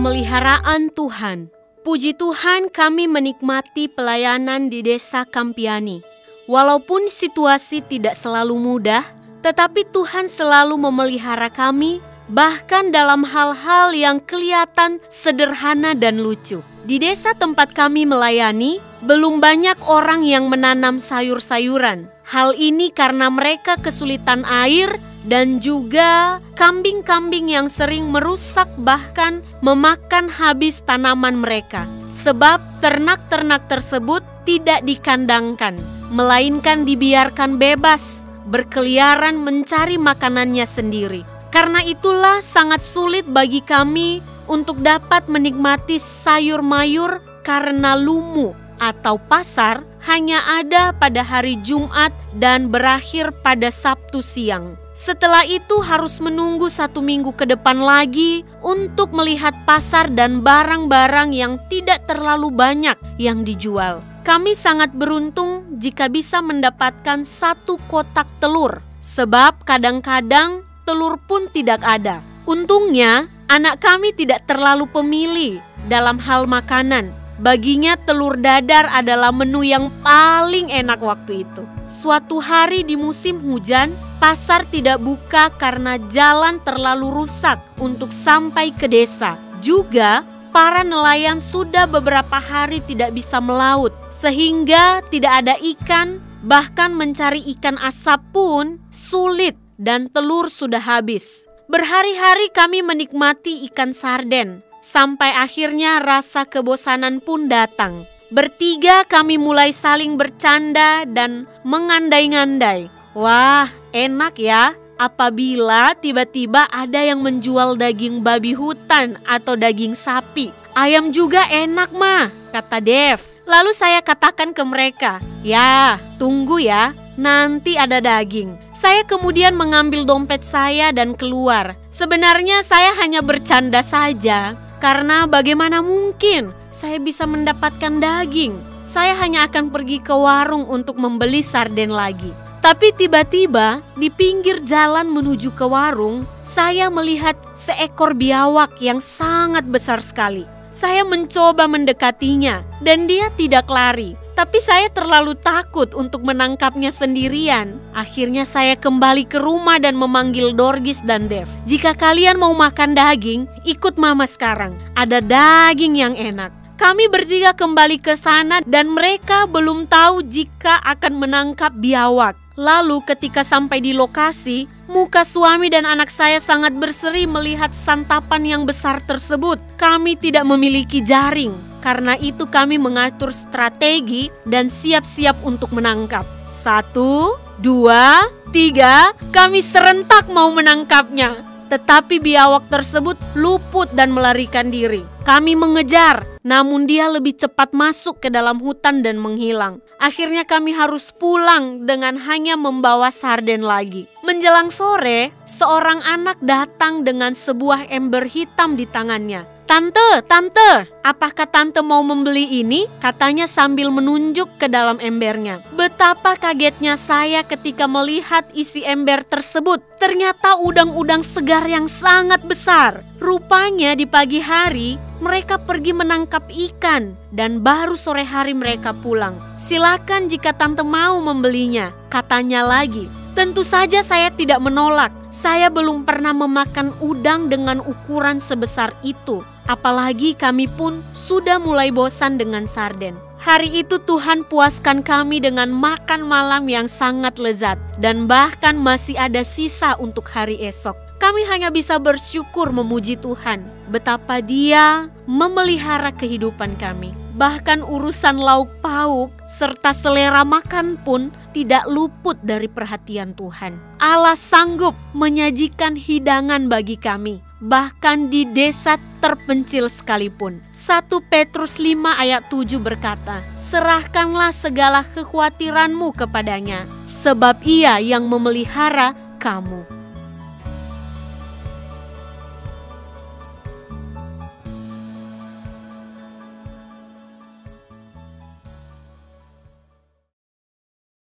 Pemeliharaan Tuhan. Puji Tuhan, kami menikmati pelayanan di Desa Kampiani. Walaupun situasi tidak selalu mudah, tetapi Tuhan selalu memelihara kami, bahkan dalam hal-hal yang kelihatan sederhana dan lucu. Di desa tempat kami melayani, belum banyak orang yang menanam sayur-sayuran. Hal ini karena mereka kesulitan air dan juga kambing-kambing yang sering merusak bahkan memakan habis tanaman mereka. Sebab ternak-ternak tersebut tidak dikandangkan, melainkan dibiarkan bebas, berkeliaran mencari makanannya sendiri. Karena itulah sangat sulit bagi kami untuk dapat menikmati sayur mayur karena lumu atau pasar hanya ada pada hari Jumat dan berakhir pada Sabtu siang. Setelah itu harus menunggu 1 minggu ke depan lagi untuk melihat pasar dan barang-barang yang tidak terlalu banyak yang dijual. Kami sangat beruntung jika bisa mendapatkan 1 kotak telur, sebab kadang-kadang telur pun tidak ada. Untungnya, anak kami tidak terlalu pemilih dalam hal makanan. Baginya telur dadar adalah menu yang paling enak waktu itu. Suatu hari di musim hujan, pasar tidak buka karena jalan terlalu rusak untuk sampai ke desa. Juga, para nelayan sudah beberapa hari tidak bisa melaut, sehingga tidak ada ikan, bahkan mencari ikan asap pun sulit. Dan telur sudah habis. Berhari-hari kami menikmati ikan sarden, sampai akhirnya rasa kebosanan pun datang. Bertiga kami mulai saling bercanda dan mengandai-ngandai. Wah, enak ya apabila tiba-tiba ada yang menjual daging babi hutan atau daging sapi. Ayam juga enak mah, kata Dev. Lalu saya katakan ke mereka, ya tunggu ya, nanti ada daging. Saya kemudian mengambil dompet saya dan keluar. Sebenarnya saya hanya bercanda saja, karena bagaimana mungkin saya bisa mendapatkan daging. Saya hanya akan pergi ke warung untuk membeli sarden lagi. Tapi tiba-tiba di pinggir jalan menuju ke warung, saya melihat seekor biawak yang sangat besar sekali. Saya mencoba mendekatinya dan dia tidak lari. Tapi saya terlalu takut untuk menangkapnya sendirian. Akhirnya saya kembali ke rumah dan memanggil Dorgis dan Dev. Jika kalian mau makan daging, ikut mama sekarang. Ada daging yang enak. Kami bertiga kembali ke sana dan mereka belum tahu jika akan menangkap biawak. Lalu ketika sampai di lokasi, muka suami dan anak saya sangat berseri melihat santapan yang besar tersebut. Kami tidak memiliki jaring, karena itu kami mengatur strategi dan siap-siap untuk menangkap. 1, 2, 3, kami serentak mau menangkapnya. Tetapi biawak tersebut luput dan melarikan diri. Kami mengejar, namun dia lebih cepat masuk ke dalam hutan dan menghilang. Akhirnya kami harus pulang dengan hanya membawa sarden lagi. Menjelang sore, seorang anak datang dengan sebuah ember hitam di tangannya. Tante, apakah tante mau membeli ini? Katanya sambil menunjuk ke dalam embernya. Betapa kagetnya saya ketika melihat isi ember tersebut. Ternyata udang-udang segar yang sangat besar. Rupanya di pagi hari mereka pergi menangkap ikan dan baru sore hari mereka pulang. Silakan jika tante mau membelinya, katanya lagi. Tentu saja saya tidak menolak. Saya belum pernah memakan udang dengan ukuran sebesar itu. Apalagi kami pun sudah mulai bosan dengan sarden. Hari itu Tuhan puaskan kami dengan makan malam yang sangat lezat. Dan bahkan masih ada sisa untuk hari esok. Kami hanya bisa bersyukur memuji Tuhan. Betapa Dia memelihara kehidupan kami. Bahkan urusan lauk pauk serta selera makan pun tidak luput dari perhatian Tuhan. Allah sanggup menyajikan hidangan bagi kami, bahkan di desa terpencil sekalipun. 1 Petrus 5 ayat 7 berkata, serahkanlah segala kekhawatiranmu kepadanya, sebab Ia yang memelihara kamu.